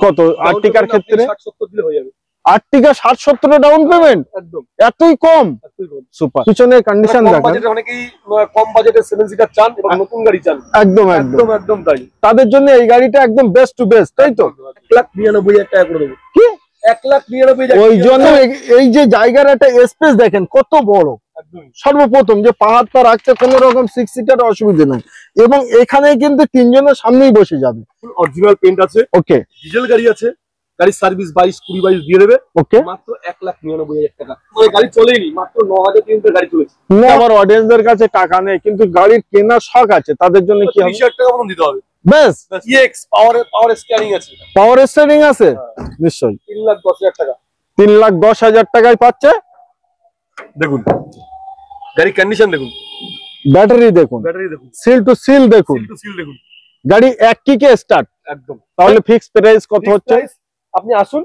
কত আর্টিকার ক্ষেত্রে? 60-70 দিলে হয়ে যাবে। আর্টিকা 60-70 ডাউন পেমেন্ট, একদম এতই কম? সুপার। পিছনের কন্ডিশন দেখেন, অনেকেই কম বাজেটে 7 সিটার চান এবং নতুন গাড়ি চান। একদম একদম একদম তাই। তাদের জন্য এই গাড়িটা একদম বেস্ট টু বেস্ট, তাই তো? 1,99,000 টাকা করে দেবো। কি 1,99,000? ওই জন্য এই যে জায়গার একটা স্পেস দেখেন কত বড়। সর্বপ্রথম যে পাহাড়টা রাখতে কোনো রকম 6 সিটার অসুবিধা নাই, এবং এখানে কিন্তু তিনজনের সামনেই বসে যাবে। অরিজিনাল পেইন্ট আছে, ওকে। ডিজেল গাড়ি আছে, গাড়ির সার্ভিস 22-20 দিয়ে দেবে। ওকে, মাত্র 1,99,000 টাকা। মানে গাড়ি চলেনি, মাত্র 9,000 কিলোমিটার গাড়ি চলেছে। আমার অডিয়েন্সদের কাছে টাকা নেই কিন্তু গাড়ির কেনার শখ আছে, তাদের জন্য কি হবে? 30,000 টাকা মতন দিতে হবে। বেশ। EX পাওয়ার স্টিয়ারিং আছে। পাওয়ার স্টিয়ারিং আছে নিশ্চয়ই। 3,10,000 টাকা। 3,10,000 টাকায় পাচ্ছে। দেখুন গাড়ির কন্ডিশন দেখুন, ব্যাটারি দেখুন, সিল টু সিল দেখুন, গাড়ি এক কিকে স্টার্ট একদম। তাহলে ফিক্স প্রাইস কত হচ্ছে? আপনি আসুন,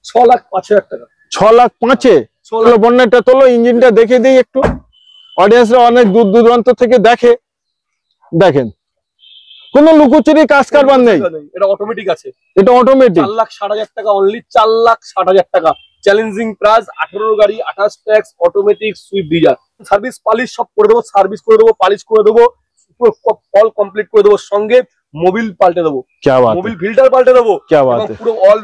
6,05,000 টাকা। 6,05,000? চলো বন্নেটটা তোলো, ইঞ্জিনটা দেখে দিই একটু। অডিয়েন্সরা অনেক দূর দূরান্ত থেকে দেখে। দেখেন কোনো লুকোচুরি কাজ কারবার নেই। এটা অটোমেটিক আছে, এটা অটোমেটিক। 4,60,000 টাকা অনলি, 4,60,000 টাকা। চ্যালেঞ্জিং প্রাইস, 18 গাড়ি, 28 tax, automatic, Swift Dzire. Service polish সব করে দেবো, সার্ভিস করে দেবো, পালিশ করে দেবো, পুরো অল কমপ্লিট করে দেবো, সঙ্গে মোবিল পাল্টে দেবো। क्या बात है, মোবিল ফিল্টার পাল্টে দেবো। क्या बात है, পুরো অল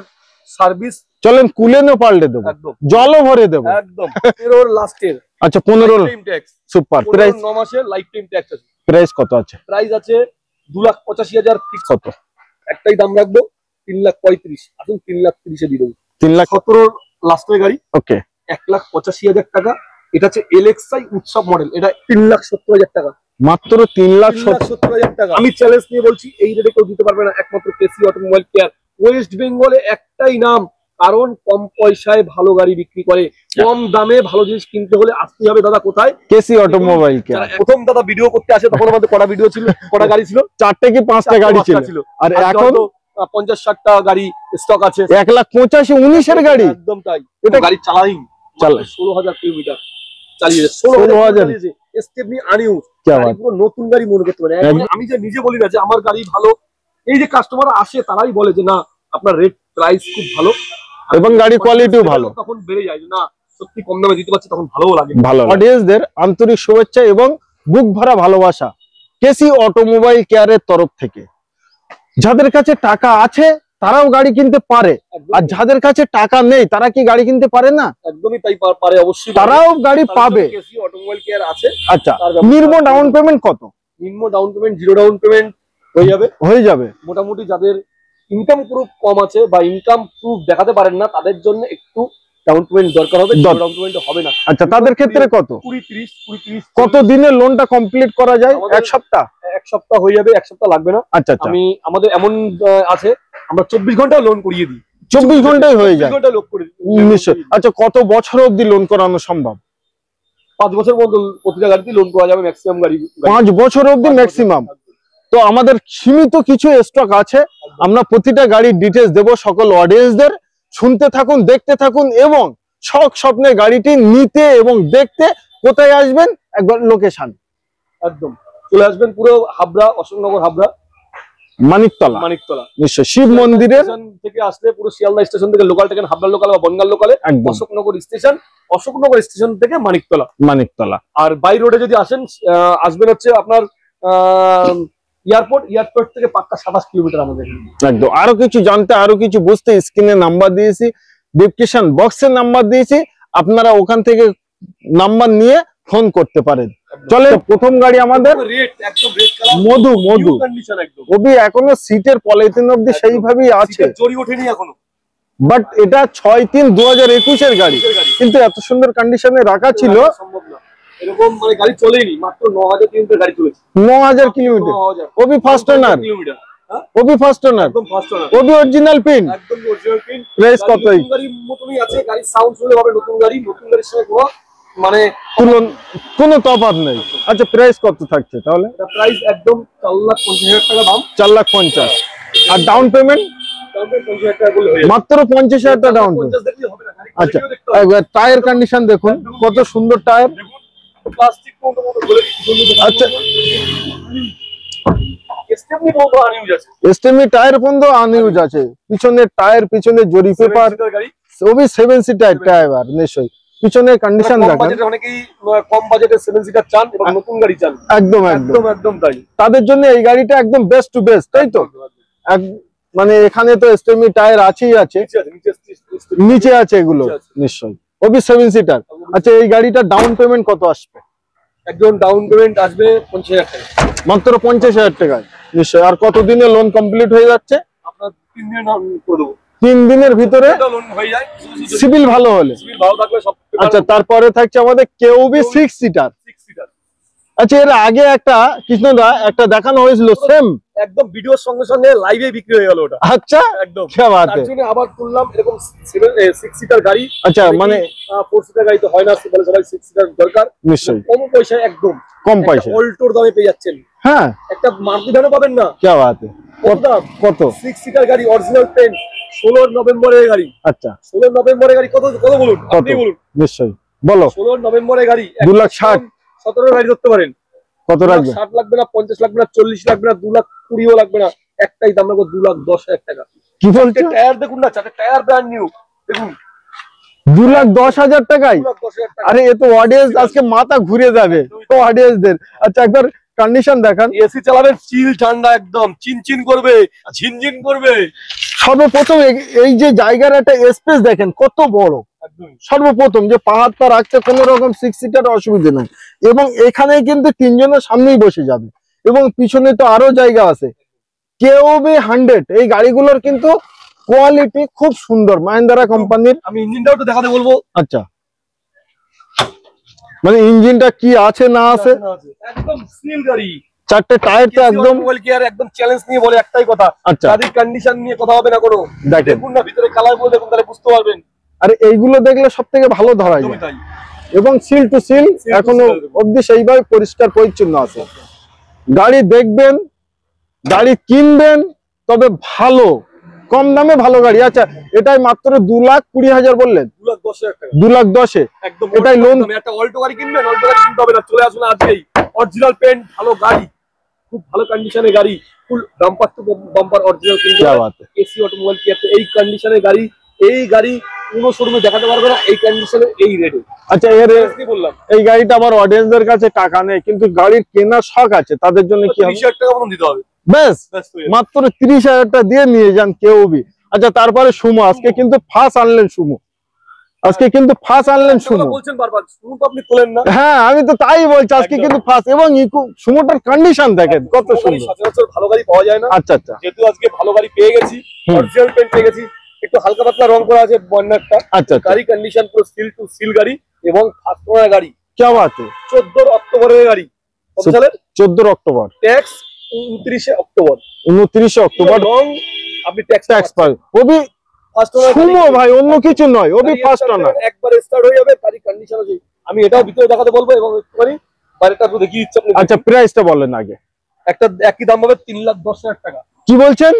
সার্ভিস। চলেন কুলেনও পাল্টে দেবো, জলও ভরে দেবো একদম। 15 লাস্টের। আচ্ছা 15 টাইম ট্যাক্স। সুপার। প্রাইস 9 মাসের লাইফ টাইম ট্যাক্স আছে। প্রাইস কত আছে? প্রাইস আছে 2,85,000 ফিক্স। কত? একটাই দাম রাখবো, 3,35,000। আসুন 3,30,000 দিয়ে দেবো। 3,17,000 লাস্টের গাড়ি। ওকে। 1,85,000 টাকা। এটা হচ্ছে LXI উৎসব মডেল, এটা 3,70,000 টাকা। মাত্র 3,70,000 টাকা। আমি চ্যালেঞ্জ নিয়ে বলছি, এই রেটে কেউ দিতে পারবে না, একমাত্র কেসি অটোমোবাইল কেয়ার। ওয়েস্ট বেঙ্গলে একটাই নাম, কারণ কম পয়সায় ভালো গাড়ি বিক্রি করে, কম দামে ভালো জিনিস কিনতে হলে আসতে হবে দাদা কোথায়? KC automobile care. প্রথম দাদা ভিডিও করতে আসে তখন আমাদের কটা ভিডিও ছিল, কটা গাড়ি ছিল? 4টে কি 5টে গাড়ি ছিল, আর এখন 50-60টা গাড়ি স্টক আছে। 1,85,000 19 গাড়ি। একদম তাই। এটা গাড়ি চালাই 16,000 কিলোমিটার চালিয়ে 16,000 স্টেপনি আনইউজ। পুরো নতুন গাড়ি মনে করতে পারে। আমি যে নিজে বলি না যে আমার গাড়ি ভালো, এই যে কাস্টমার আসে তারাই বলে যে না আপনার রেট প্রাইস খুব ভালো এবং গাড়ি কোয়ালিটিও ভালো। তখন বেড়ে যায় যে না সত্যি কম দামে দিতে পারছে, তখন ভালোও লাগে। অডিয়েন্সদের আন্তরিক শুভেচ্ছা এবং বুক ভরা ভালোবাসা কেসি অটোমোবাইল কেয়ারের তরফ থেকে। যাদের কাছে টাকা আছে তারাও গাড়ি কিনতে পারে, আর যাদের কাছে টাকা নেই তারা কি গাড়ি কিনতে পারে না? একদমই তাই, পারে অবশ্যই, তারাও গাড়ি পাবে। কেসি অটোমোবাইল কেয়ার আছে। আচ্ছা নিম্ন ডাউন পেমেন্ট কত? নিম্ন ডাউন পেমেন্ট 0 ডাউন পেমেন্ট হয়ে যাবে। মোটামুটি যাদের ইনকাম প্রুফ কম আছে বা ইনকাম প্রুফ দেখাতে পারেন না তাদের জন্য একটু ডাউন পেমেন্ট দরকার হবে, ডাউন পেমেন্ট হবে না। আচ্ছা তাদের ক্ষেত্রে কত? 20-30 কত দিনে লোনটা কমপ্লিট করা যায়? এক সপ্তাহ? এক সপ্তাহ হয়ে যাবে, এক সপ্তাহ লাগবে না। আচ্ছা আমি আমাদের এমন আছে আমরা 24 ঘন্টা লোন করিয়ে দিই। 24 ঘন্টায় হয়ে যায়? 24 ঘন্টা লোন করে নিশ্চয়। আচ্ছা কত বছর অবধি লোন করানো সম্ভব? 5 বছর পর্যন্ত প্রতিটা গাড়িতে লোন করা যাবে, ম্যাক্সিমাম গাড়ি 5 বছর অবধি ম্যাক্সিমাম। তো আমাদের সীমিত কিছু স্টক আছে, আমরা প্রতিটা গাড়ির ডিটেইলস দেব সকল অডিয়েন্সদের। শুনতে থাকুন, দেখতে থাকুন এবং শখ স্বপ্নে গাড়িটি নিতে এবং দেখতে কোথায় আসবেন একবার লোকেশন। একদম চলে আসবেন পুরো হাবড়া, অশোকনগর হাবড়া, মানিকতলা। নিশ্চয় শিব মন্দিরের থেকে আসলে পুরো শিয়ালদা স্টেশন থেকে লোকাল ট্রেন, হাবড়া লোকাল বা বনগাঁ লোকালে অশোকনগর স্টেশন, অশোকনগর স্টেশন থেকে মানিকতলা। আর বাই রোডে যদি আসবেন হচ্ছে আপনার এয়ারপোর্ট থেকে পাক্কা 27 কিলোমিটার আমাদের। একদম। আরো কিছু জানতে, আরো কিছু বুঝতে স্ক্রিনে নাম্বার দিয়েছি, ডিসক্রিপশন বক্সে নাম্বার দিয়েছি, আপনারা ওখান থেকে নাম্বার নিয়ে ফোন করতে পারেন। চলে প্রথম গাড়ি আমাদের মধু। ওবি এখনো সিটের পলিথিন অবধি সেইভাবেই আছে, জড়ি ওঠেনি এখনো। বাট এটা 6/3/2021 এর গাড়ি, কিন্তু এত সুন্দর কন্ডিশনে রাখা ছিল। এরকম মানে গাড়ি চলেনি, মাত্র 9,000 কিলোমিটার গাড়ি চলেছে। 9,000 কিলোমিটার। ওবি ফার্স্ট ওনার, ওবি ফার্স্ট ওনার, একদম ফার্স্ট ওনার, ওবি অরিজিনাল পিন, একদম অরিজিনাল পিন। প্রাইস কত? নতুন গাড়ির মতনই আছে, গাড়ি সাউন্ড শুনলে হবে নতুন গাড়ি। নতুন গাড়ির সঙ্গে মানে কোনো তফাৎ নেই। আচ্ছা প্রাইস কত থাকছে তাহলে? এটা প্রাইস একদম 4,50,000 টাকা দাম। 4,50,000। আর ডাউন পেমেন্ট? মাত্র 50,000 টাকা ডাউন পেমেন্ট। আচ্ছা টায়ার কন্ডিশন দেখুন কত সুন্দর টায়ার। প্লাস্টিক। আচ্ছা স্টেপনি বলবো আনইউজ আছে, স্টেমি টায়ার পর্যন্ত আনইউজ আছে, পিছনের টায়ার, পিছনে জরি পেপার, গাড়ি সবই 7 সিটার টায়ার নিশ্চয়ই। পিছনের কন্ডিশন দেখেন, অনেকেই কম বাজেটে 7 সিটার চান এবং নতুন গাড়ি চান, একদম একদম একদম তাই, তাদের জন্য এই গাড়িটা একদম বেস্ট টু বেস্ট, তাই তো? মানে এখানে তো স্টেমি টায়ার আছেই আছে, নিচে আছে এগুলো নিশ্চয়ই, ওবি 7 সিটার। আচ্ছা, এই গাড়িটা ডাউন পেমেন্ট কত আসবে? একদম ডাউন পেমেন্ট আসবে 50,000 টাকা, মাত্র 50,000 টাকায় নিশ্চয়ই। আর কতদিনে লোন কমপ্লিট হয়ে যাচ্ছে? আপনার 3 দিনে নাম করে দেবো, 3 দিনের ভিতরে লোন হয়ে যায়, সিভিল ভালো হলে। সিভিল ভালো থাকলে সব। আচ্ছা, তারপরে থাকছে আমাদের কেউবি 6 সিটার। আচ্ছা, এর আগে একটা কৃষ্ণদা একটা দেখানো হয়েছিল সেম, একদম ভিডিওর সঙ্গে সঙ্গে লাইভে বিক্রি হয়ে গেল ওটা। আচ্ছা, একদম কি বাত তার है। জন্য আবার তুললাম এরকম 6 সিটার গাড়ি। আচ্ছা, মানে 4 সিটার গাড়ি তো হয় না, বলে সবাই 6 সিটার দরকার, নিশ্চয়ই কম পয়সায়, একদম কম পয়সা। অল্টোর দামে পেয়ে যাচ্ছেন, হ্যাঁ, একটা মারুতি ভ্যানও পাবেন না। কি বাত है। কত দাম? কত? 6 সিটার গাড়ি, অরিজিনাল পেন্ট, 16 নভেম্বরের গাড়ি। আচ্ছা, 16 নভেম্বরের গাড়ি কত কত বলুন, কত? আপনি বলুন। নিশ্চয়ই বলো। 16 নভেম্বরের গাড়ি 2,60,000 17 গাড়ি ধরতে পারেন। কত রাখবে? 60 লাগবে না, 50 লাগবে না, 40 লাগবে না, 2,20,000 লাগবে না, একটাই দাম রাখবো 2,10,000 টাকা। কি বলছো? টায়ার দেখুন না, চারটে টায়ার ব্র্যান্ড নিউ দেখুন, 2,10,000 টাকায়। 2,10,000 টাকা। আরে এ তো অডিয়েন্স আজকে মাথা ঘুরে যাবে অডিয়েন্সদের। আচ্ছা, একবার কন্ডিশন দেখান। এসি চালাবেন, চিল ঠান্ডা, একদম চিনচিন করবে, ঝিনঝিন করবে। সর্বপ্রথম এই যে জায়গার একটা স্পেস দেখেন কত বড়। সর্বপ্রথম যে পাহাড়টা রাখতে কোনো রকম 6 সিটার অসুবিধা নাই, এবং এখানে কিন্তু 3 জনের সামনেই বসে যাবে, এবং পিছনে তো আরো জায়গা আছে। কেউবি 100 এই গাড়িগুলোর কিন্তু কোয়ালিটি খুব সুন্দর, মাহিন্দ্রা কোম্পানির। আমি ইঞ্জিনটাও তো দেখাতে বলবো। আচ্ছা, মানে ইঞ্জিনটা কি আছে না আছে, একদম সিল গাড়ি, চারটে টায়ার তো একদম মোবাইল কেয়ার, একদম চ্যালেঞ্জ নিয়ে বলে একটাই কথা। আচ্ছা, গাড়ির কন্ডিশন নিয়ে কথা হবে না কোনো, দেখুন না ভিতরে কালার গুলো দেখুন, তাহলে বুঝতে পারবেন। আর এইগুলো দেখলে সব থেকে ভালো ধরা যায়, এবং সিল টু সিল এখনো অবধি সেইভাবে পরিষ্কার পরিচ্ছন্ন আছে। গাড়ি দেখবেন, গাড়ি কিনবেন, তবে ভালো কম দামে ভালো গাড়ি। আচ্ছা, এটাই মাত্র 2,20,000 বললেন? 2,10,000 টাকা, 2,10,000 একদম। এটাই লোন। একটা অল্টো গাড়ি কিনবেন, অল্টো গাড়ি কিনতে হবে না, চলে আসুন আজকেই। অরিজিনাল পেন্ট, ভালো গাড়ি, খুব ভালো কন্ডিশনের গাড়ি, ফুল বাম্পার টু বাম্পার অরিজিনাল কিনতে হবে। এসি অটোমোবাইল কি এই কন্ডিশনের গাড়ি, এই গাড়ি কোনো শোরুমে দেখাতে পারবে না এই কন্ডিশনে, এই রেটে। আচ্ছা, এর বললাম এই গাড়িটা আমার অডিয়েন্সদের কাছে টাকা নেই, কিন্তু গাড়ির কেনার শখ আছে, তাদের জন্য কি হবে? 30,000 টাকা মতন দিতে হবে, বেশ মাত্র 30,000 টাকা দিয়ে নিয়ে যান কেউবি। আচ্ছা, তারপরে সুমো, আজকে কিন্তু ফার্স্ট আনলেন সুমো, আজকে কিন্তু ফার্স্ট আনলেন সুমো। বলছেন বারবার সুমো তো আপনি তোলেন না। হ্যাঁ, আমি তো তাই বলছি, আজকে কিন্তু ফার্স্ট, এবং সুমোটার কন্ডিশন দেখেন কত সুন্দর। সচরাচর ভালো গাড়ি পাওয়া যায় না। আচ্ছা আচ্ছা, যেহেতু আজকে ভালো গাড়ি পেয়ে গেছি, অরিজিনাল পেন্ট পেয়ে গেছি, একটু হালকা পাতলা রং করা আছে বন্যারটা। আচ্ছা, গাড়ি কন্ডিশন পুরো সিল টু সিল গাড়ি, এবং ফার্স্ট ওনার গাড়ি। কি আছে? 14 অক্টোবরের গাড়ি। কত সালের? 14 অক্টোবর। Tax 29 October. 29 অক্টোবর রং আপনি ট্যাক্স পাবেন। ওবি সুমো ভাই, অন্য কিছু নয়, ওবি ফার্স্ট ওনার। একবার স্টার্ট হয়ে যাবে, গাড়ি কন্ডিশন আছে। আমি এটাও ভিতরে দেখাতে বলবো, এবং একটুখানি বাইরেটা তো দেখিয়ে দিচ্ছি আপনি। আচ্ছা, প্রাইসটা বলেন আগে। একটা একই দাম হবে 3,10,000 টাকা। কি বলছেন?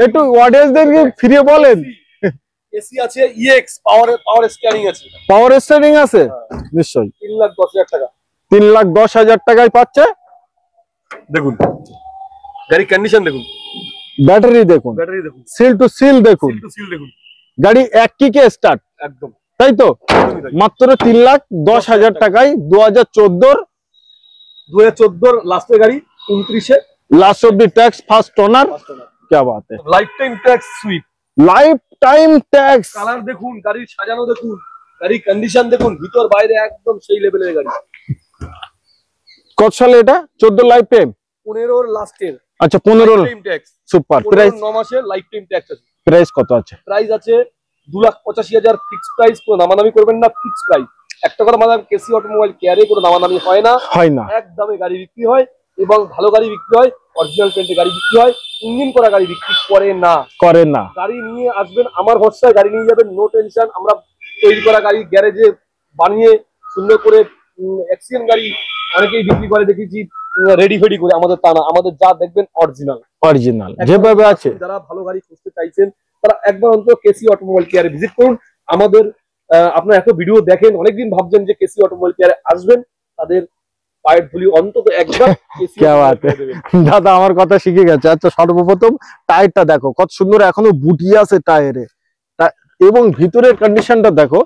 একটু অডিয়েন্সদেরকে ফিরিয়ে বলেন। এসি আছে, ইএক্স পাওয়ার স্টিয়ারিং আছে, পাওয়ার স্টিয়ারিং আছে নিশ্চয়ই। 3,10,000 টাকা। 3,10,000 টাকায় পাচ্ছে। দেখুন গাড়ি কন্ডিশন দেখুন, ব্যাটারি দেখুন, সিল টু সিল দেখুন, গাড়ি এক কিকে স্টার্ট, একদম তাই তো? মাত্র 3,10,000 টাকায় 2014 লাস্টের গাড়ি, 29-এ লাস্ট অব্দি ট্যাক্স, ফার্স্ট ওনার। কি বাত है, life time tax sweep, life time tax. Colour দেখুন, গাড়ির সাজানো দেখুন, গাড়ির কন্ডিশন দেখুন, ভিতর বাইরে একদম সেই লেভেলের গাড়ি। কত সালে এটা? 14 লাইফ টাইম, 15 লাস্টের। আচ্ছা, 15 টাইম ট্যাক্স, সুপার। প্রাইস 9 মাসের লাইফ টাইম ট্যাক্স আছে। প্রাইস কত আছে? প্রাইস আছে 2,85,000 ফিক্স প্রাইস, কোনো নামানামি করবেন না, ফিক্স প্রাইস। একটা কথা মাদাম, কেসি অটোমোবাইল কেয়ারে কোনো নামানামি হয় না, একদমই গাড়ি বিক্রি হয়, এবং ভালো গাড়ি বিক্রি হয়, অরিজিনাল পেন্টে গাড়ি বিক্রি হয়, ইঞ্জিন করা গাড়ি বিক্রি করে না। গাড়ি নিয়ে আসবেন আমার ভরসায়, গাড়ি নিয়ে যাবেন, নো টেনশন। আমরা তৈরি করা গাড়ি গ্যারেজে বানিয়ে সুন্দর করে, অ্যাক্সিডেন্ট গাড়ি অনেকেই বিক্রি করে দেখেছি রেডি ফেডি করে, আমাদের তা না, আমাদের যা দেখবেন অরিজিনাল যেভাবে আছে। যারা ভালো গাড়ি খুঁজতে চাইছেন তারা একবার অন্তত কেসি অটোমোবাইল কেয়ারে ভিজিট করুন। আমাদের আপনারা এত ভিডিও দেখেন, অনেকদিন ভাবছেন যে কেসি অটোমোবাইল কেয়ারে আসবেন, তাদের পায়ের ধুলি অন্তত একবার দাদা আমার কথা শিখে গেছে। আচ্ছা সর্বপ্রথম টায়ারটা দেখো কত সুন্দর, এখনো বুটি আছে টায়ারে, এবং ভিতরের কন্ডিশনটা দেখো,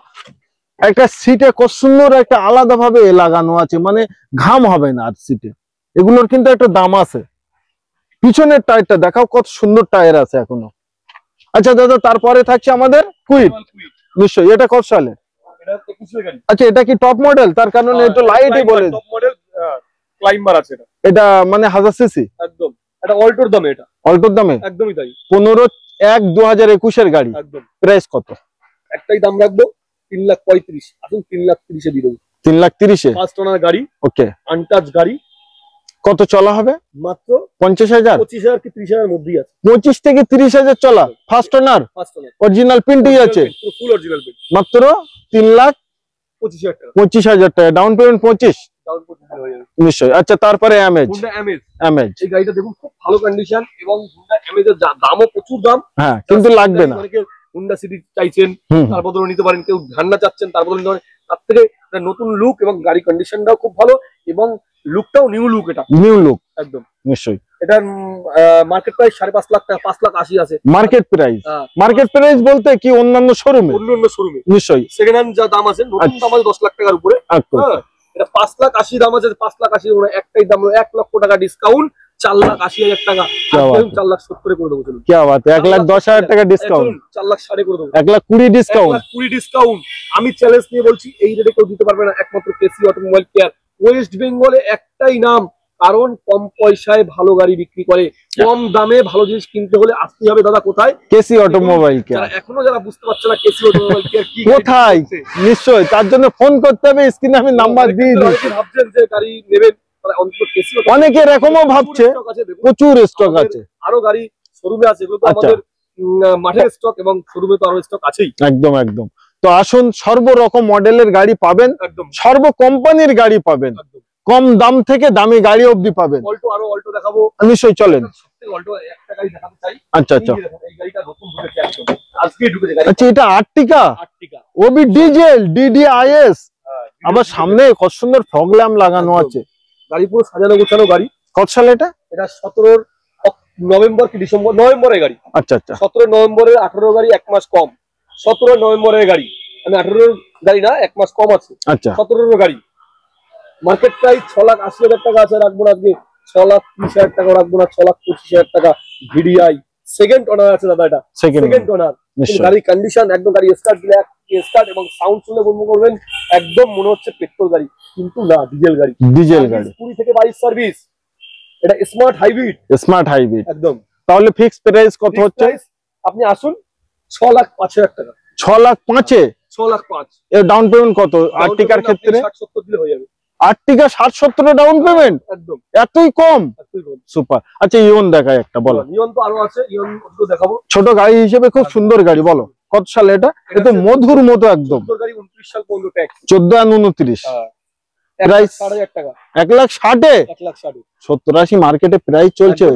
একটা সিটে কত সুন্দর একটা আলাদা ভাবে লাগানো আছে, মানে ঘাম হবে না আর সিটে, এগুলোর কিন্তু একটা দাম আছে। পিছনের টায়ারটা দেখাও কত সুন্দর টায়ার আছে এখনো। আচ্ছা দাদা তারপরে থাকছে আমাদের কুইক, নিশ্চয়ই এটা কত সালে? আচ্ছা এটা কি টপ মডেল? তার কারণে একটু লাইটই বলে টপ মডেল ক্লাইম্বার আছে এটা। এটা মানে 1000 সিসি একদম, এটা অল্টোর দামে, এটা অল্টোর দামে একদমই তাই। 15/1/2021 এর গাড়ি, একদম। প্রাইস কত? একটাই দাম রাখবো 3,35,000। আসুন 3,30,000 দিয়ে দেবো। 3,30,000 ফার্স্ট ওনার গাড়ি, ওকে, আনটাচ গাড়ি। কত চলা হবে? মাত্র 50,000, 25,000 কি 30,000 এর মধ্যেই আছে। 25 থেকে 30,000 চলা, ফার্স্ট ওনার, অরিজিনাল প্রিন্টই আছে, ফুল অরিজিনাল প্রিন্ট, মাত্র 3,25,000 টাকা। 25,000 টাকা ডাউন পেমেন্ট, 25 ডাউন পেমেন্ট হয়ে যাবে নিশ্চয়ই। আচ্ছা তারপরে অ্যামেজ, হুন্ডা অ্যামেজ। অ্যামেজ এই গাড়িটা দেখুন খুব ভালো কন্ডিশন, এবং হুন্ডা অ্যামেজের দামও প্রচুর দাম। হ্যাঁ কিন্তু লাগবে না, অনেকে হুন্ডা সিটি চাইছেন তার বদলে নিতে পারেন, কেউ ঝান্ডা চাচ্ছেন তার বদলে নিতে পারেন। তার থেকে নতুন লুক এবং গাড়ি কন্ডিশনটাও খুব ভালো, এবং লুকটাও নিউ লুক, এটা নিউ লুক একদম নিশ্চয়ই। এটার মার্কেট প্রাইস 5.5 লাখ টাকা, 5,80,000 আছে মার্কেট প্রাইস। মার্কেট প্রাইস বলতে কি অন্যান্য শোরুমে? অন্যান্য শোরুমে নিশ্চয়ই সেকেন্ড হ্যান্ড যা দাম আছে, নতুন দাম আছে 10 লাখ টাকার উপরে। এটা 5,80,000 দাম আছে, 5,80,000 একটাই দাম, 1 লক্ষ টাকা ডিসকাউন্ট, 4,80,000 টাকা, 4,70,000 করে দেবো। চলুন, কি বাত, 1,10,000 টাকা ডিসকাউন্ট, 4,60,000 করে দেবো, 1,20,000 ডিসকাউন্ট, 1,20,000 ডিসকাউন্ট। আমি চ্যালেঞ্জ নিয়ে বলছি, এই রেটে কেউ দিতে পারবে না, একমাত্র কেসি অটোমোবাইল কেয়ার। ওয়েস্ট বেঙ্গলে একটাই নাম, কারণ কম পয়সায় ভালো গাড়ি বিক্রি করে, কম দামে ভালো জিনিস কিনতে হলে আসতে হবে দাদা কোথায়? KC automobile care. এখনো যারা বুঝতে পারছে না কেসি অটোমোবাইল কেয়ার কি, কোথায়, নিশ্চয়ই তার জন্য ফোন করতে হবে, স্ক্রিনে আমি নাম্বার দিয়ে দিই। ভাবছেন যে গাড়ি নেবেন, অন্তত কেসি, অনেকে এরকমও ভাবছে, প্রচুর স্টক আছে, আরো গাড়ি শোরুমে আছে, এগুলো তো আমাদের মাঠের স্টক, এবং শোরুমে তো আরো স্টক আছেই। একদম একদম। তো আসুন, সর্বরকম মডেলের গাড়ি পাবেন, সর্ব কোম্পানির গাড়ি পাবেন, কম দাম থেকে দামি গাড়ি অবধি পাবেন। অল্টো, আরো অল্টো দেখাবো, নিশ্চয়ই চলেন। অল্টো একটা গাড়ি দেখাতে চাই। আচ্ছা আচ্ছা, এই গাড়িটা নতুন ঢুকেছে, একদম আজকেই ঢুকেছে গাড়ি। আচ্ছা এটা আর্টিকা, ওবি ডিজেল ডিডিআইএস, আবার সামনে কত সুন্দর ফগ ল্যাম্প লাগানো আছে, গাড়ি পুরো সাজানো গোছানো গাড়ি। কত সালে এটা? এটা 17 নভেম্বর কি ডিসেম্বর, নভেম্বরের গাড়ি। আচ্ছা আচ্ছা, 17 নভেম্বরের, 18 গাড়ি, 1 মাস কম। 17 নভেম্বরের গাড়ি, মানে 18 গাড়ি না, 1 মাস কম আছে। আচ্ছা 17 গাড়ি। মার্কেট প্রাইস 6,80,000 টাকা আছে, রাখবো না আজকে, 6,30,000 টাকা রাখবো না, 6,25,000 টাকা। ভিডিআই সেকেন্ড ওনার আছে দাদা, এটা সেকেন্ড ওনার। গাড়ি কন্ডিশন একদম, গাড়ি স্টার্ট দিলে স্টার্ট, এবং সাউন্ড শুনলে বন্ধু করবেন একদম মনে হচ্ছে পেট্রোল গাড়ি, কিন্তু না, ডিজেল গাড়ি। ডিজেল গাড়ি, 20 থেকে 22 সার্ভিস। এটা স্মার্ট হাইব্রিড, স্মার্ট হাইব্রিড একদম। তাহলে ফিক্স প্রাইস কত হচ্ছে? আপনি আসুন, 6,05,000 টাকা। 6,05,000? 6,05,000 এর ডাউন পেমেন্ট কত আর্টিকার ক্ষেত্রে? 60-70 দিলে হয়ে যাবে। আর্টিকা 60-70 ডাউন পেমেন্ট, একদম এতই কম? সুপার। আচ্ছা ইওন দেখাই একটা, বলো। ইওন তো আরো আছে, ইওন তো দেখাবো। ছোট গাড়ি হিসেবে খুব সুন্দর গাড়ি, বলো কত সালে এটা? এটা মধুর মতো একদম। 14 গাড়ি 29 সাল পর্যন্ত ট্যাক্স। 14 আর 29 প্রাইস 1,60,000 টাকা। 1,60,000? 1,60,000 70-80 মার্কেটে প্রাইস চলছে,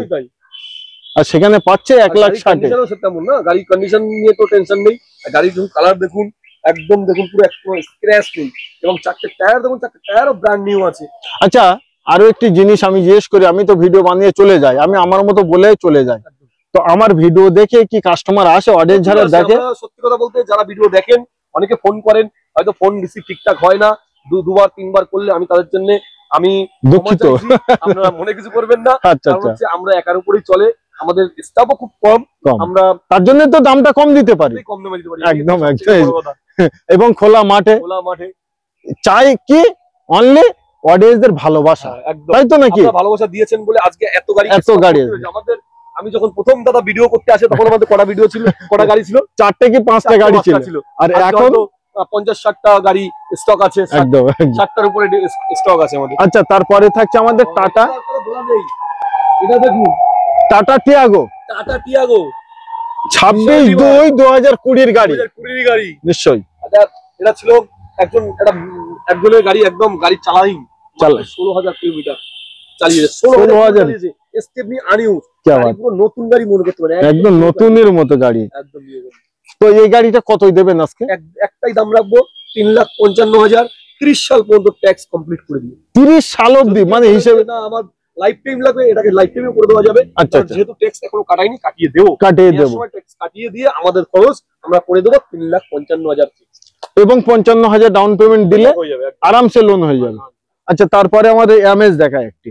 আর সেখানে পাচ্ছে 1,60,000। তেমন না, গাড়ি কন্ডিশন নিয়ে তো টেনশন নেই। গাড়ির কালার দেখুন, একদম দেখুন পুরো স্ক্র্যাচ নেই, এবং 4টে টায়ার দেখুন, 4টে টায়ারও ব্র্যান্ড নিউ আছে। আচ্ছা আরো একটি জিনিস আমি জিজ্ঞেস করি, আমি তো ভিডিও বানিয়ে চলে যাই, আমি আমার মতো বলে চলে যাই, তো আমার ভিডিও দেখে কি কাস্টমার আসে, অডিয়েন্স যারা দেখে? সত্যি কথা বলতে, যারা ভিডিও দেখেন, অনেকে ফোন করেন, হয়তো ফোন রিসিভ ঠিকঠাক হয় না, 2বার 3বার করলে আমি তাদের জন্য আমি দুঃখিত, আপনারা মনে কিছু করবেন না। আচ্ছা আচ্ছা, আমরা একার উপরেই চলে, আমাদের স্টাফও খুব কম, আমরা তার জন্য তো দামটা কম দিতে পারি, কম দামে দিতে পারি, একদম একদম। এবং খোলা মাঠে চাই কি অনলি অডিয়েন্সদের ভালোবাসা, তাই তো নাকি? ভালোবাসা দিয়েছেন বলে আজকে এত গাড়ি আমাদের। আমি যখন প্রথম দাদা ভিডিও করতে আসে, তখন আমাদের কটা ভিডিও ছিল, কটা গাড়ি ছিল? 4টে কি 5টে গাড়ি ছিল, আর এখন 50-60টা গাড়ি স্টক আছে, 60টার উপরে স্টক আছে আমাদের। আচ্ছা তারপরে থাকছে আমাদের টাটা, এটা দেখুন টাটা টিয়াগো, 26/2/2020 গাড়ি, নিশ্চয়ই। এটা ছিল একজনের গাড়ি, একদম গাড়ি চালাই 16,000 কিলোমিটার চালিয়ে, 16,000 স্টেপনি আনইউজ, পুরো নতুন গাড়ি মনে করতে পারে, একদম নতুনের মতো গাড়ি, একদম। তো এই গাড়িটা কতই দেবেন আজকে? একটাই দাম রাখবো 3,55,000, 30 সাল পর্যন্ত ট্যাক্স কমপ্লিট করে দিই। 30 সাল অবধি মানে হিসেবে না আমার লাইফ টাইম লাগবে, এটাকে লাইফ টাইমে করে দেওয়া যাবে। আচ্ছা, যেহেতু ট্যাক্স এখনো কাটাইনি, কাটিয়ে দেবো। ট্যাক্স কাটিয়ে দিয়ে আমাদের খরচ আমরা করে দেবো 3,55,000 এবং 55,000 ডাউন পেমেন্ট দিলে আরামসে লোন হয়ে যাবে। আচ্ছা, তারপরে আমাদের এমএস দেখায় একটি।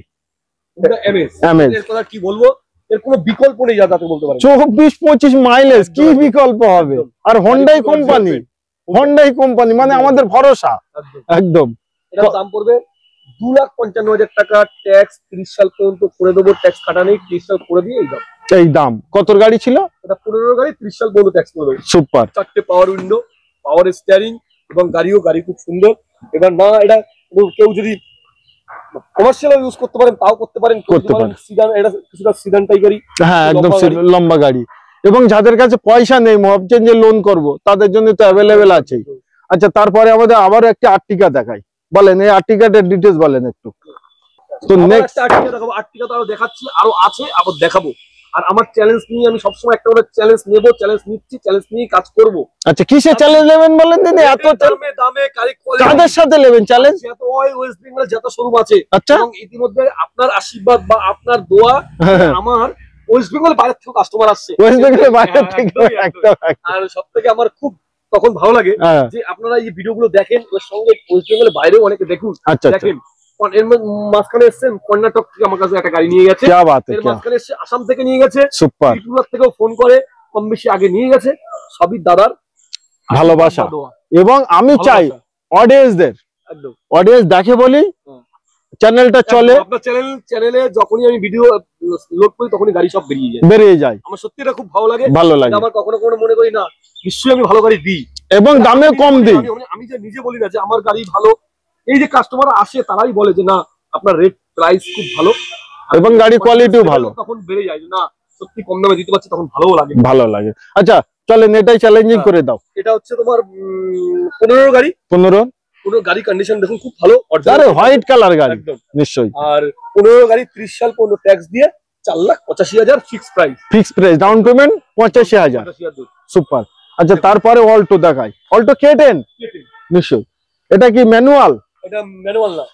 এমএস এর কথা কি বলবো, এর কোনো বিকল্প নেই, যা তাতে বলতে পারেন। 24-25 মাইলেজ, কি বিকল্প হবে? আর হোন্ডাই কোম্পানি মানে আমাদের ভরসা একদম। এটার দাম পড়বে 2,55,000 টাকা। ট্যাক্স 30 সাল পর্যন্ত করে দেবো, ট্যাক্স কাটা নেই, 30 সাল করে দিয়ে এই দাম। কত গাড়ি ছিল এটা? 15 গাড়ি, 30 সাল পর্যন্ত ট্যাক্স করে দেবো। সুপার। 4টে পাওয়ার উইন্ডো, পাওয়ার স্টিয়ারিং, এবং গাড়ি খুব সুন্দর। এবার না এটা কেউ যদি কমার্শিয়াল ইউজ করতে পারেন তাও করতে পারেন। সিডান, এটা কিছুটা সিডান টাইপেরই। হ্যাঁ, একদম লম্বা গাড়ি। এবং যাদের কাছে পয়সা নেই, ভাবছেন যে লোন করব, তাদের জন্য তো অ্যাভেলেবেল আছে। আচ্ছা, তারপরে আমাদের আবার একটা আর্টিকা দেখাই। বলেন এই আর্টিকাটার ডিটেইলস বলেন একটু। তো নেক্সট আর্টিকা দেখাবো। আর্টিকা তো আরো দেখাচ্ছি, আরো আছে, আবার দেখাবো। আর আমার চ্যালেঞ্জ নিয়ে আমি সবসময় একটা করে চ্যালেঞ্জ নেব, চ্যালেঞ্জ নিচ্ছি, চ্যালেঞ্জ নিয়ে কাজ করব। আচ্ছা, কিসে চ্যালেঞ্জ নেবেন বলেন দিদি? এত দামে কাদের সাথে নেবেন চ্যালেঞ্জ? যত ওয়েস্ট বেঙ্গল যত শোরুম আছে। আচ্ছা, এবং ইতিমধ্যে আপনার আশীর্বাদ বা আপনার দোয়া, আমার ওয়েস্ট বেঙ্গল বাইরে থেকে কাস্টমার আসছে। ওয়েস্ট বেঙ্গল বাইরে থেকে একদম। আর সবথেকে আমার খুব তখন ভালো লাগে যে আপনারা এই ভিডিওগুলো দেখেন, ওর সঙ্গে ওয়েস্ট বেঙ্গলের বাইরেও অনেকে দেখুন। দেখেন এর মাঝখানে এসছেন কর্ণাটক থেকে আমার কাছে একটা গাড়ি নিয়ে গেছে, এর মাঝখানে এসে আসাম থেকে নিয়ে গেছে, ত্রিপুরা থেকেও ফোন করে কম বেশি আগে নিয়ে গেছে। সবই দাদার ভালোবাসা। এবং আমি চাই অডিয়েন্সদের, একদম অডিয়েন্স দেখে বলি চ্যানেলটা চলে। আপনার চ্যানেলে যখনই আমি ভিডিও লোড করি তখনই গাড়ি সব বেরিয়ে যায়। আমার সত্যি এটা খুব ভালো লাগে। আমার কখনো মনে করি না, নিশ্চয়ই আমি ভালো গাড়ি দিই এবং দামে কম দিই। আমি যে নিজে বলি না যে আমার গাড়ি ভালো, এই যে কাস্টমার আসে তারাই বলে যে না আপনার রেট প্রাইস খুব ভালো এবং গাড়ি কোয়ালিটিও ভালো। তখন বেড়ে যায় যে না সত্যি কম দামে দিতে পারছে, তখন ভালো লাগে। আচ্ছা চলেন এটাই চ্যালেঞ্জিং করে দাও। এটা হচ্ছে তোমার 15 গাড়ি। 15 গাড়ি কন্ডিশন দেখুন খুব ভালো, আরে হোয়াইট কালার গাড়ি নিশ্চয়ই। আর 15 গাড়ি 30 সাল পর্যন্ত ট্যাক্স দিয়ে 4,85,000 fix price, down payment 85,000। Super. আচ্ছা, তারপরে অল্টো দেখাই। অল্টো K10 নিশ্চয়ই। এটা কি ম্যানুয়াল? এটা ম্যানুয়াল না,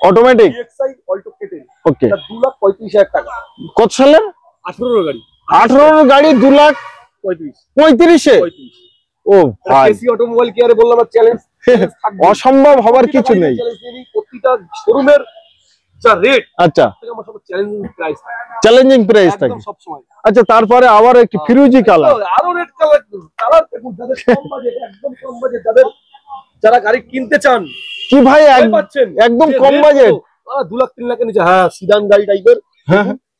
অটোমেটিক EXI অল্টো K10। ওকে, এটা 2,35,000 টাকা। কত সালের? 18 গাড়ি। 18 গাড়ি 2,35,000। ও ভাই, কেসি অটোমোবাইল কেয়ারে বললাম আর চ্যালেঞ্জ অসম্ভব হবার কিছু নেই। প্রতিটা শোরুমের যা রেট, আচ্ছা আমার সব চ্যালেঞ্জিং প্রাইস থাকে সব সময়। আচ্ছা, তারপরে আবার একটি ফিরোজি কালার, আরো রেড কালার দেখুন, যাদের কম বাজেট, একদম কম বাজেট, যারা গাড়ি কিনতে চান। কি ভাই একদম কম বাজেট, 2 লাখ 3 লাখের নিচে। হ্যাঁ, সিডান গাড়ি টাইপের।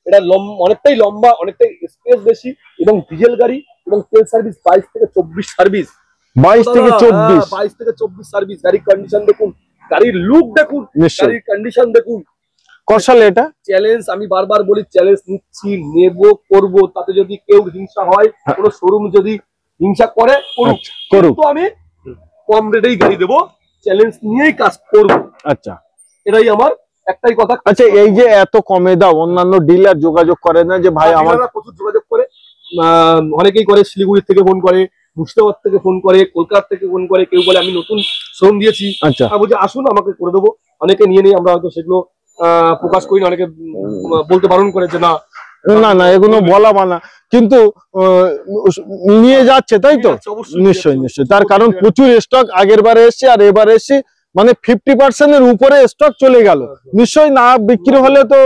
এটা অনেকটাই লম্বা, অনেকটাই স্পেস বেশি, এবং ডিজেল গাড়ি, এবং তেল সার্ভিস 22 থেকে 24 সার্ভিস। 22 থেকে 24 সার্ভিস। গাড়ির কন্ডিশন দেখুন, গাড়ির লুক দেখুন, গাড়ির কন্ডিশন দেখুন। কসালে এটা চ্যালেঞ্জ আমি বারবার বলি, চ্যালেঞ্জ নিচ্ছি, নেব, করব। তাতে যদি কেউ হিংসা হয়, কোন শোরুম যদি হিংসা করে করুক, কিন্তু আমি কম রেটেই গাড়ি দেবো, চ্যালেঞ্জ নিয়েই কাজ করব। আচ্ছা, এটাই আমার একটাই কথা। আচ্ছা, এই যে এত কমে দাও, অন্যান্য ডিলার যোগাযোগ করে না যে ভাই আমার? প্রচুর যোগাযোগ করে, অনেকেই করে। শিলিগুড়ি থেকে ফোন করে, মুর্শিদাবাদ থেকে ফোন করে, কলকাতা থেকে ফোন করে। কেউ বলে আমি নতুন শোরুম দিয়েছি, বলছে আসুন আমাকে করে দেবো। অনেকে নিয়ে নেই, আমরা হয়তো সেগুলো প্রকাশ করি না। অনেকে বলতে বারণ করে যে না না এগুলো বলা মানা, কিন্তু নিয়ে যাচ্ছে, তাই তো? নিশ্চয়ই। তার কারণ প্রচুর স্টক আগের বারে এসছে আর এবারে এসছে, মানে 50% এর উপরে স্টক চলে গেল। নিশ্চয়ই না বিক্রি হলে তো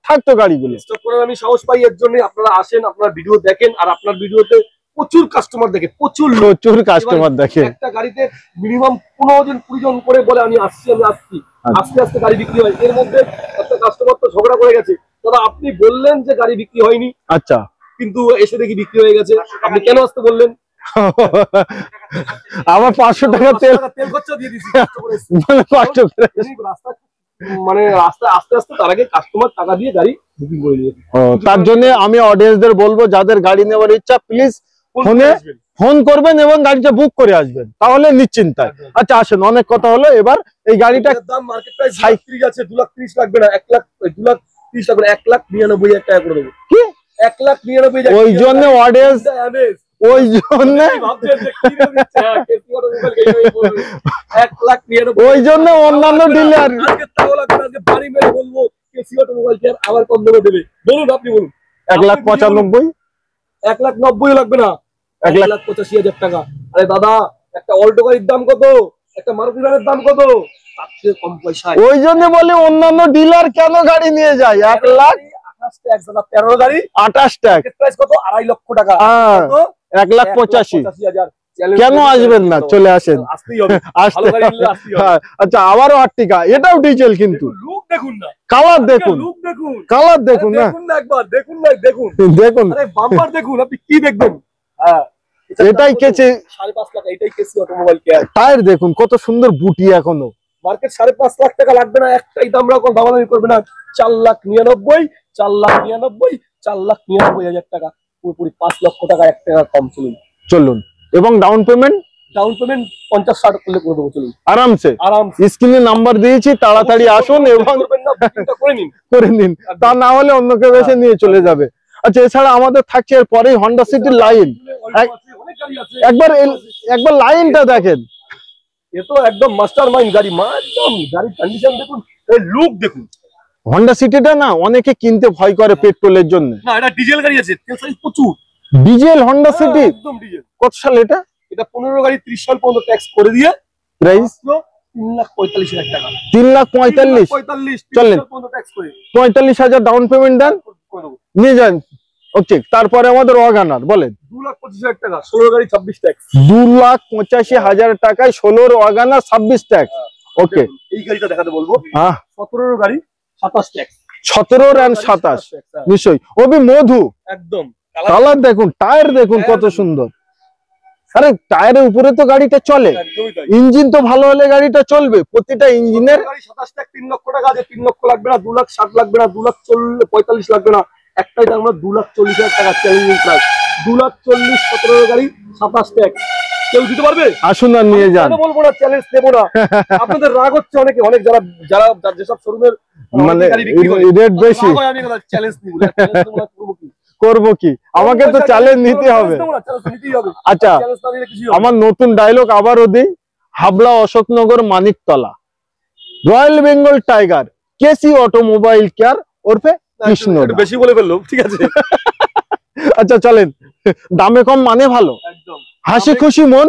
থাকতো গাড়িগুলো। স্টক করার আমি সাহস পাই এর জন্য। আপনারা আসেন, আপনার ভিডিও দেখেন, আর আপনার ভিডিওতে প্রচুর কাস্টমার দেখে, প্রচুর কাস্টমার দেখে। একটা গাড়িতে মিনিমাম 15 জন 20 জন করে বলে আমি আসছি। আস্তে আস্তে গাড়ি বিক্রি হয়। এর মধ্যে একটা কাস্টমার তো ঝগড়া করে গেছে, দাদা আপনি বললেন যে গাড়ি বিক্রি হয়নি, আচ্ছা, কিন্তু এসে দেখি বিক্রি হয়ে গেছে। আপনি কেন আসতে বললেন? আমার 500 টাকা তেল খরচা দিয়ে দিচ্ছি, মানে রাস্তা আস্তে আস্তে তার আগে কাস্টমার টাকা দিয়ে গাড়ি বুকিং করে নিয়েছে। তার জন্য আমি অডিয়েন্সদের বলবো, যাদের গাড়ি নেওয়ার ইচ্ছা প্লিজ ফোন করবেন এবং গাড়িটা বুক করে আসবেন, তাহলে নিশ্চিন্তায়। আচ্ছা আসেন, অনেক কথা হলো। এবার এই গাড়িটা দাম মার্কেট প্রাইস 30 আছে, 2,30,000 লাগবে না, 1,30,000 লাগবে না, 1,99,000 টাকা করে দেবো। কি 1,99,000? ওই জন্য ওই জন্য ওই জন্য অন্যান্য ডিলার আবার কম দামে দেবে। বলুন, আপনি বলুন। 1,95,000, 1,90,000 লাগবে না, 1,85,000 টাকা। আরে দাদা, একটা অল্টো গাড়ির দাম কত, একটা মারুতি ভ্যানের দাম কত, তার থেকে কম পয়সায়। ওই জন্য বলে অন্যান্য ডিলার কেন গাড়ি নিয়ে যায় 1,28,000 গাড়ি 1,28 টাকা প্রাইস কত, 2.5 লক্ষ টাকা, 1,85,000। কেন আসবেন না, চলে আসেন। আসতেই হবে, ভালো গাড়ি নিলে আসতেই হবে। আচ্ছা, আবারও আর্টিকা, এটাও ডিজেল কিন্তু। লুক দেখুন না, কালার দেখুন, লুক দেখুন, কালার দেখুন না, দেখুন না একবার, দেখুন না, দেখুন দেখুন। আরে বাম্পার দেখুন, আপনি কি দেখবেন। হ্যাঁ, এটাই কেসি 5.5 লাখ, এটাই কেসি অটোমোবাইল কেয়ার। টায়ার দেখুন কত সুন্দর বুটি, এখনো মার্কেট 5.5 লাখ টাকা লাগবে না, একটাই দাম রাখুন, দামাদামি করবে না। 4,99,000, 4,99,000, 4,99,000 টাকা, পুরোপুরি 5 লক্ষ টাকা, 1 টাকা কম। চলুন। এবং ডাউন পেমেন্ট 50-60 করলে করে দেবো, চলুন আরামসে। স্ক্রিনে নাম্বার দিয়েছি, তাড়াতাড়ি আসুন এবং করে নিন, তা না হলে অন্য কেউ এসে নিয়ে চলে যাবে। আচ্ছা, এছাড়া আমাদের থাকছে এরপরেই হন্ডা সিটির লাইন। একবার লাইনটা দেখেন, এ তো একদম মাস্টার মাইন্ড গাড়ি, একদম গাড়ির কন্ডিশন দেখুন, লুক দেখুন। হন্ডা সিটিটা না অনেকে কিনতে ভয় করে পেট্রোলের জন্য। না, এটা ডিজেল গাড়ি আছে, তেল সাইজ প্রচুর। ডিজেল হন্ডা সিটি একদম ডিজেল। কত সাল এটা? এটা 15 গাড়ি 30 সাল পর্যন্ত ট্যাক্স করে দিয়ে প্রাইস 3,45,000 টাকা। 3,45,000 চলেন, 45,000 ডাউন পেমেন্ট দেন, নিয়ে যান। ওকে, তারপরে আমাদের ওয়াগনার বলেন 2,25,000 টাকা, 16 গাড়ি 26 ট্যাক্স। 2,85,000 টাকায় 16 ওয়াগনার 26 ট্যাক্স। ওকে, এই গাড়িটা দেখাতে বলবো। 17 গাড়ি 27 ট্যাক্স। 17 আর 27 নিশ্চয়ই। ওবি মধু একদম। কালার দেখুন, টায়ার দেখুন কত সুন্দর। আরে টায়ারের উপরে তো গাড়িটা চলে, ইঞ্জিন তো ভালো হলে গাড়িটা চলবে। প্রতিটা ইঞ্জিনের 27 টাকা, 3 লক্ষ টাকা আছে। 3 লক্ষ লাগবে না, 2,60,000 লাগবে না, 2,45,000 লাগবে না, একটাই দাম, 2,40,000 টাকা চ্যালেঞ্জিং প্রাইস। 2,40,000 17 গাড়ি 27 ট্যাক্স। কেউ দিতে পারবে? আসুন আর নিয়ে যান। বলবো না, চ্যালেঞ্জ দেবো না। আপনাদের রাগ হচ্ছে অনেক যারা যেসব শোরুমের মানে রেট বেশি, চ্যালেঞ্জ নিব, করবো কি, আমাকে তো চ্যালেঞ্জ নিতে হবে। আচ্ছা, আমার নতুন ডায়লগ আবারও দিই, Habra, Ashoknagar, Maniktala, royal Bengal tiger, KC automobile care ওরফে কৃষ্ণ। বেশি বলে ফেললো, ঠিক আছে। আচ্ছা চলেন, দামে কম মানে ভালো, একদম হাসি খুশি মন,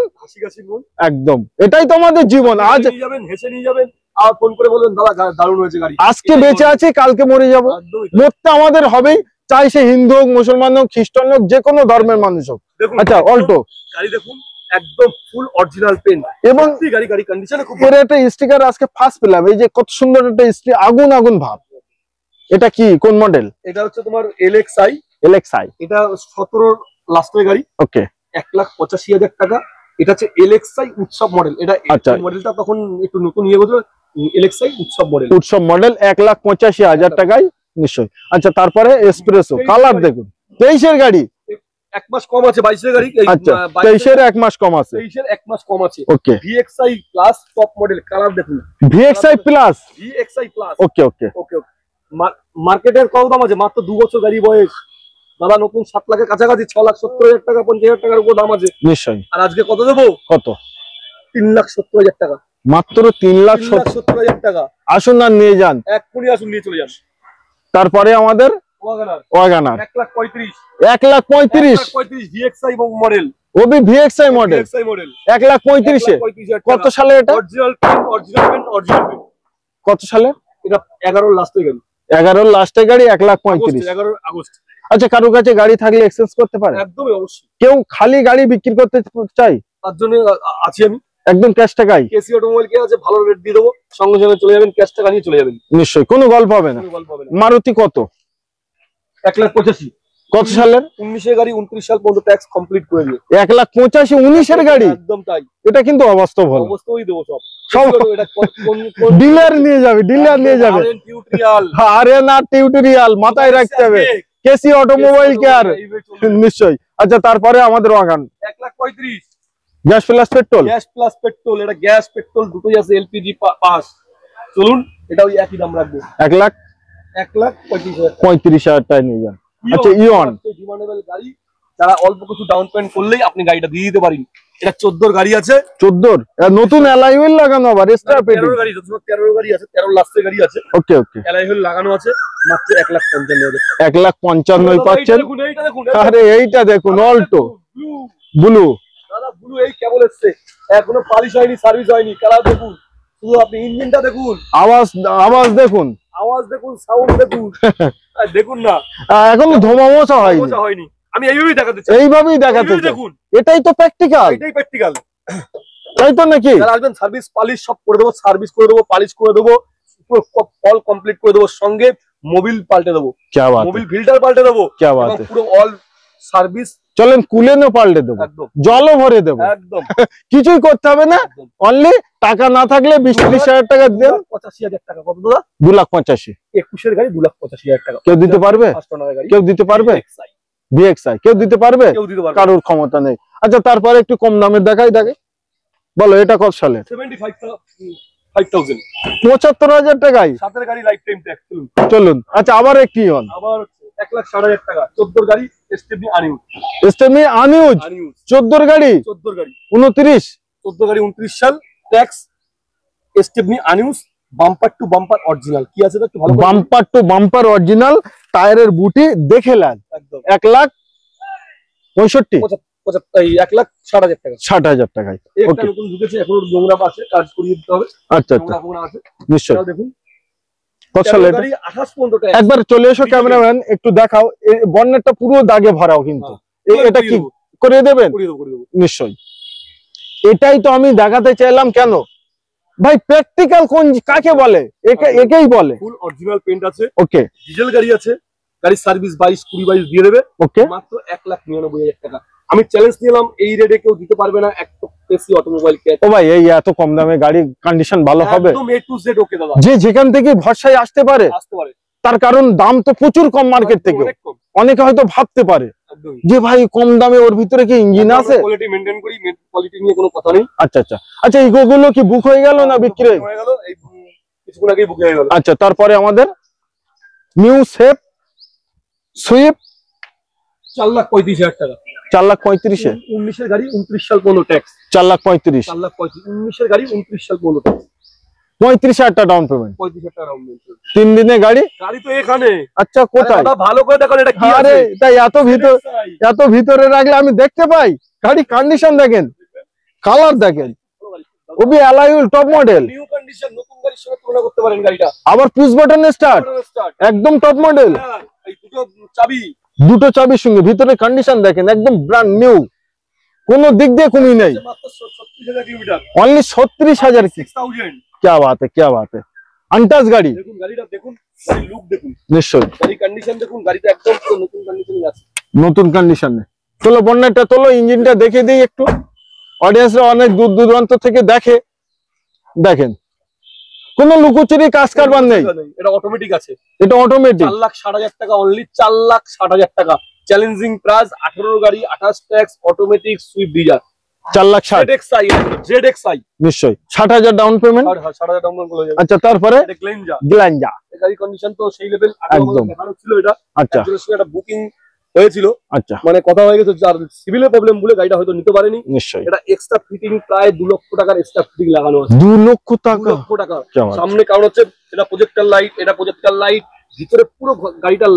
একদম এটাই তো আমাদের জীবন। আজ হেসে নিয়ে যাবেন, আর ফোন করে বলবেন দাদা দারুণ হয়েছে গাড়ি। আজকে বেঁচে আছে, কালকে মরে যাবো, মরতে আমাদের হবেই, চাই সে হিন্দু হোক, মুসলমান হোক, খ্রিস্টান হোক, যে কোনো ধর্মের মানুষ হোক। আচ্ছা, অল্টো গাড়ি দেখুন, একদম ফুল অরিজিনাল পেন্ট, এবং গাড়ি কন্ডিশনে খুব। এর একটা স্টিকার আজকে ফার্স্ট পেলাম, এই যে কত সুন্দর একটা স্টিকার, আগুন আগুন ভাব। এটা কি, কোন মডেল? এটা হচ্ছে তোমার LXi। এটা 17 লাস্টের গাড়ি। ওকে, 1,85,000 টাকা। এটা হচ্ছে LXi উৎসব মডেল। এটা মডেলটা তখন একটু নতুন ইয়ে হতো, LXi উৎসব মডেল 1,85,000 টাকায় নিশ্চয়ই। আচ্ছা, তারপরে এসপ্রেসো, কালার দেখুন, 23-এর গাড়ি, 1 মাস কম আছে, 22-এর গাড়ি। আচ্ছা, 23-এর 1 মাস কম আছে, 23-এর 1 মাস কম আছে। ওকে, VXi plus top model, colour দেখুন, VXi প্লাস। ওকে ওকে ওকে। মার্কেটের কত দাম আছে, মাত্র 2 বছর গাড়ি বয়স দাদা, নতুন 7 লাখের কাছাকাছি, 6,70,000 টাকা, 50,000 টাকার উপর দাম আছে নিশ্চয়ই। আর আজকে কত দেবো? কত? 3,70,000 টাকা, মাত্র 3,70,000 টাকা। আসুন না, নিয়ে যান, এক্ষুনি আসুন, নিয়ে চলে যান। তারপরে আমাদের ওয়াগনার 1,35,000 VXi এবং মডেল, ওবি VXi মডেল 1,35,000 কত সালে এটা? অরিজিনাল কত সালে? এটা 11 লাস্টের গাড়ি, 11 লাস্টের গাড়ি, 1,35,000। 11 আগস্ট। আচ্ছা, কারোর কাছে গাড়ি থাকলে এক্সচেঞ্জ করতে পারে? একদমই, অবশ্যই। কেউ খালি গাড়ি বিক্রি করতে চাই, তার জন্য আছি আমি, একদম ক্যাশ টাকায়। কেসি অটোমোবাইল কে আছে, ভালো রেট দিয়ে দেবো, সঙ্গে সঙ্গে চলে যাবেন, ক্যাশ টাকা নিয়ে চলে যাবেন, নিশ্চয়ই, কোনো গল্প হবে না। মারুতি কত? 1,85,000 কত সালের? 19-এর গাড়ি, 29 সাল পর্যন্ত ট্যাক্স কমপ্লিট করে দিয়ে 1,85,000 19-এর গাড়ি, একদম তাই। এটা কিন্তু অবাস্তব হলো, অবশ্যই দেবো সব। এটা ডিলার নিয়ে যাবে, আরে না, টিউটোরিয়াল মাথায় রাখতে হবে, কেসি অটোমোবাইল কেয়ার নিশ্চয়ই। আচ্ছা, তারপরে আমাদের ওয়াগন 1,35,000 গ্যাস প্লাস পেট্রোল, এটা গ্যাস পেট্রোল দুটোই আছে, LPG পাস। চলুন, এটা ওই একই দাম রাখবো, 1,35,000 টাকা নিয়ে যান। আচ্ছা, ইয়ন ডিমান্ডেবল গাড়ি, যারা অল্প কিছু ডাউন পেমেন্ট করলেই আপনি গাড়িটা দিয়ে দিতে পারেন। এটা 14 গাড়ি আছে, 14 নতুন অ্যালয় হুইল লাগানো আবার এক্সট্রা পেডি 13 গাড়ি আছে, 13 গাড়ি আছে, 13 লাস্টের গাড়ি আছে। ওকে ওকে, অ্যালয় হুইল লাগানো আছে, মাত্র 1,55,000 টাকা। 1,55,000 পাচ্ছেন। এইটা দেখুন, আরে এইটা দেখুন অল্টো ব্লু দাদা, ব্লু এই কেবল এসছে, এখনো পালিশ হয়নি, সার্ভিস হয়নি। কালার দেখুন, শুধু আপনি ইঞ্জিনটা দেখুন, আওয়াজ দেখুন, আওয়াজ দেখুন, সাউন্ড দেখুন। দেখুন না, এখনো ধোঁয়ামোছা হয়নি। আমি এইভাবেই দেখাতে চাই, এইভাবেই দেখাতে চাই। দেখুন, এটাই তো প্র্যাকটিক্যাল, এটাই প্র্যাকটিক্যাল, তাই তো নাকি? যারা আসবেন সার্ভিস পালিশ সব করে দেবো, সার্ভিস করে দেবো, পালিশ করে দেবো, অল কমপ্লিট করে দেবো, সঙ্গে মোবিল পাল্টে দেবো, মোবিল ফিল্টার পাল্টে দেবো, পুরো অল সার্ভিস। চলেন কুলেনও পাল্টে দেবো, জলও ভরে দেবো, একদম কিছুই করতে হবে না। অনলি টাকা না থাকলে 20-30,000 টাকা দেন। 85,000 টাকা। কত দাদা? 2,85,000। 21-এর গাড়ি 2,85,000 টাকা। কেউ দিতে পারবে? কেউ দিতে পারবে? VXI কেউ দিতে পারবে? কারোর ক্ষমতা নেই। আচ্ছা, তারপরে একটু কম দামের দেখাই। বলো এটা কত সালে? 75,000। 75,000 টাকায় 7 গাড়ি লাইফ টাইম ট্যাক্স। চলুন। আচ্ছা, আবার একটি হন, আবার 1,60,000 টাকা। 14 গাড়ি স্টেপনি আনইউজ, 14 গাড়ি 29, 14 গাড়ি 29 সাল, tax, Stepney আনইউজ, bumper to bumper original. কি আছে একটু ভালো, বাম্পার টু বাম্পার অরিজিনাল, টায়ারের বুটি দেখে নেন। একদম 1,65,000, 1,60,000 টাকা। 60,000 টাকায়। একটা নতুন ঢুকেছে, এখনো নোংরা আছে, কাজ করিয়ে দিতে হবে। আচ্ছা আচ্ছা, আছে নিশ্চয়ই। দেখুন কত সালে? 28 টাকা। একবার চলে এসো ক্যামেরাম্যান, একটু দেখাও। বন্নেটটা পুরো দাগে ভরাও, কিন্তু এটা কি করে দেবেন? নিশ্চয়ই। এটাই তো আমি দেখাতে চাইলাম। কেন ভাই, প্র্যাকটিক্যাল কোন কাকে বলে? একেই বলে। ফুল অরিজিনাল পেইন্ট আছে। ওকে, ডিজেল গাড়ি আছে, গাড়ি সার্ভিস 22-22 দিয়ে দেবে। ওকে, মাত্র 1,99,000 টাকা। আমি চ্যালেঞ্জ নিলাম, এই রেটে কেউ দিতে পারবে না। একটা কেসি অটোমোবাইল কে। ও ভাই, এই এত কম দামে গাড়ি কন্ডিশন ভালো হবে? একদম A to Z ওকে দাদা। যে যেখান থেকে ভরসায় আসতে পারে, তার কারণ দাম তো প্রচুর কম মার্কেট থেকে। অনেকে হয়তো ভাবতে পারে যে ভাই কম দামে ওর ভিতরে কি ইঞ্জিন আছে? কোয়ালিটি মেইনটেইন করি, কোয়ালিটি নিয়ে কোনো কথা নেই। আচ্ছা আচ্ছা আচ্ছা, ইগোগুলো কি বুক হয়ে গেল না বিক্রি হয়ে গেল? এই কিছুক্ষণ আগেই বুক হয়ে গেল। আচ্ছা, তারপরে আমাদের নিউ শেপ সুইফট 4,35,000 টাকা। 4,35,000 19 এর গাড়ি, 29 সাল পর্যন্ত ট্যাক্স। 4,35,000, 19 এর গাড়ি, 29 সাল পর্যন্ত ট্যাক্স। 35,000 টাকা ডাউন পেমেন্ট। 35,000 টাকা ডাউন পেমেন্ট। 3 দিনের গাড়ি। গাড়ি তো এখানে। আচ্ছা, কোথায়? ভালো করে দেখুন এটা কি আছে। আরে তাই এত ভিতরে রাখলে আমি দেখতে পাই? গাড়ি কন্ডিশন দেখেন, কালার দেখেন, ওবি alloy wheel top model, new condition, নতুন গাড়ির সঙ্গে তুলনা করতে পারেন গাড়িটা। আবার পুশ বাটন স্টার্ট, একদম টপ মডেল। এই দুটো চাবির সঙ্গে ভিতরে কন্ডিশন দেখেন, একদম ব্র্যান্ড নিউ, কোনো দিক দিয়ে কমি নেই। মাত্র 36,000 কিলোমিটার, অনলি 36,000। 6,000। क्या बात है, क्या बात है। আনটাচ গাড়ি দেখুন, গাড়িটা দেখুন, গাড়ির লুক দেখুন, নিশ্চয়ই গাড়ি কন্ডিশন দেখুন, গাড়িটা একদম পুরো নতুন কন্ডিশনে আছে। নতুন কন্ডিশনে। চলো বন্নেটটা তোলো, ইঞ্জিনটা দেখে দিই একটু। অডিয়েন্সরা অনেক দূর দূরান্ত থেকে দেখেন, কোনো লুকোচুরি কাজ কারবার নেই। এটা অটোমেটিক আছে, এটা অটোমেটিক। 4,60,000 টাকা, অনলি 4,60,000 টাকা। চ্যালেঞ্জিং প্রাইস, 18 গাড়ি, 28 tax, automatic Swift Dzire, 4,60,000। ZXi নিশ্চয়ই 60,000 ডাউন পেমেন্ট। 60,000 ডাউন পেমেন্ট হয়ে যাবে। আচ্ছা, তারপরে গ্ল্যাঞ্জা গাড়ি কন্ডিশন তো সেই লেভেল। একদম দেখানো ছিল এটা। আচ্ছা, এটা বুকিং হয়েছিল। আচ্ছা, মানে কথা হয়ে গেছে, আর সিভিলের প্রবলেম বলে গাড়িটা হয়তো নিতে পারেনি। নিশ্চয়ই। এটা এক্সট্রা ফিটিং, প্রায় 2 লক্ষ টাকার এক্সট্রা ফিটিং লাগানো আছে। 2 লক্ষ 2 লক্ষ টাকা সামনে। কারণ হচ্ছে এটা প্রজেক্টর লাইট, ভিতরে পুরো গাড়িটা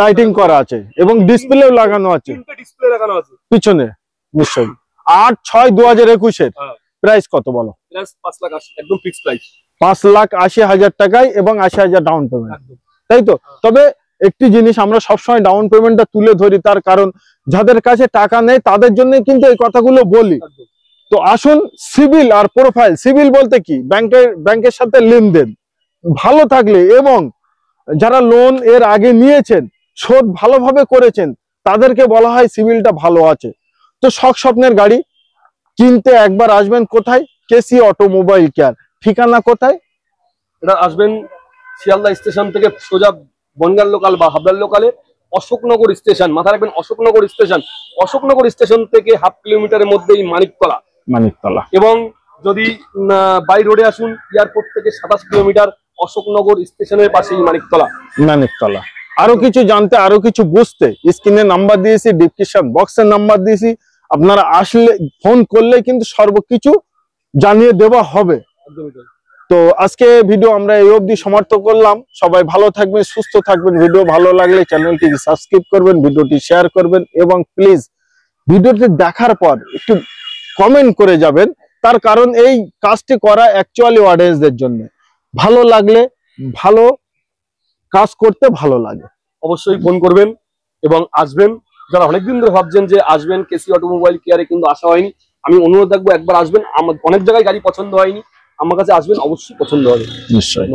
লাইটিং করা আছে এবং ডিসপ্লেও লাগানো আছে। 3টে ডিসপ্লে লাগানো আছে পিছনে। নিশ্চয়ই। 8/6/2021 প্রাইস কত বলো? প্রাইস 5,80,000, একদম ফিক্সড প্রাইস। 5,80,000 টাকায় এবং 80,000 ডাউন পেমেন্ট, তাই তো? তবে একটি জিনিস আমরা সবসময় ডাউন পেমেন্টটা তুলে ধরি, তার কারণ যাদের কাছে টাকা নেই তাদের জন্য কিন্তু এই কথাগুলো বলি। তো আসুন, সিভিল আর প্রোফাইল। সিভিল বলতে কি? ব্যাংকের সাথে লেনদেন ভালো থাকলে এবং যারা লোন এর আগে নিয়েছেন, শোধ ভালোভাবে করেছেন, তাদেরকে বলা হয় সিভিলটা ভালো আছে। তো শখ স্বপ্নের গাড়ি কিনতে একবার আসবেন কোথায়? KC automobile care. ঠিকানা কোথায়? এটা আসবেন শিয়ালদা স্টেশন থেকে সোজা বনগাঁ লোকাল বা হাবড়ার লোকালে অশোকনগর স্টেশন। মাথায় রাখবেন, অশোকনগর স্টেশন। অশোকনগর স্টেশন থেকে 1/2 কিলোমিটারের মধ্যেই মানিকতলা। এবং যদি বাই রোডে আসুন, এয়ারপোর্ট থেকে 27 কিলোমিটার, অশোকনগর স্টেশনের পাশেই মানিকতলা। আরো কিছু জানতে, আরো কিছু বুঝতে স্ক্রিনে নাম্বার দিয়েছি, ডিসক্রিপশন বক্সের নাম্বার দিয়েছি, আপনারা আসলে ফোন করলে কিন্তু সর্বকিছু জানিয়ে দেওয়া হবে। একদমই তাই। তো আজকে ভিডিও আমরা এই অবধি সমাপ্ত করলাম। সবাই ভালো থাকবেন, সুস্থ থাকবেন। ভিডিও ভালো লাগলে চ্যানেলটি সাবস্ক্রাইব করবেন, ভিডিওটি শেয়ার করবেন এবং প্লিজ ভিডিওটি দেখার পর একটু কমেন্ট করে যাবেন। তার কারণ এই কাজটি করা অ্যাকচুয়ালি অডিয়েন্সদের জন্য। ভালো লাগলে, ভালো কাজ করতে ভালো লাগে, অবশ্যই ফোন করবেন এবং আসবেন। যারা অনেকদিন ধরে ভাবছেন যে আসবেন কেসি অটোমোবাইল কেয়ারে, কিন্তু আসা হয়নি, আমি অনুরোধ রাখবো একবার আসবেন। আমার অনেক জায়গায় গাড়ি পছন্দ হয়নি, আমার কাছে আসবেন, অবশ্যই পছন্দ হবে। নিশ্চয়ই।